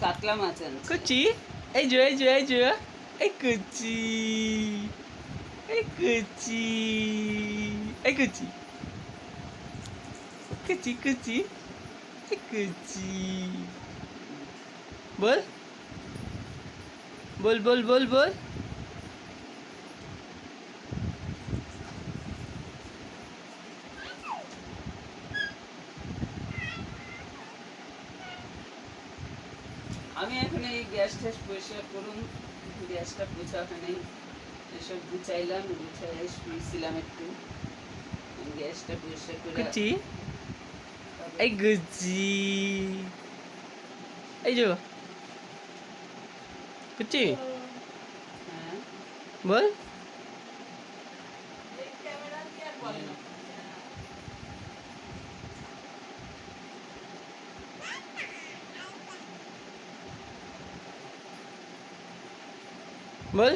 কাতলা মাছ আনছে। কুচি এই যে এই যে এই যে এই কুচি এই কুচি এই কুচি কুচি কুচি এই কুচি বল বল বল বল বল আমি এখন এই গ্যাস ট্যাস পরিষ্কার করুন, গ্যাসটা পোছা হয়, এসব গুছাইলাম, গুছাই শুয়েছিলাম একটু, গ্যাসটা পরিষ্কার করে কুচি এই কুচি এই যে কুচি হ্যাঁ বল বল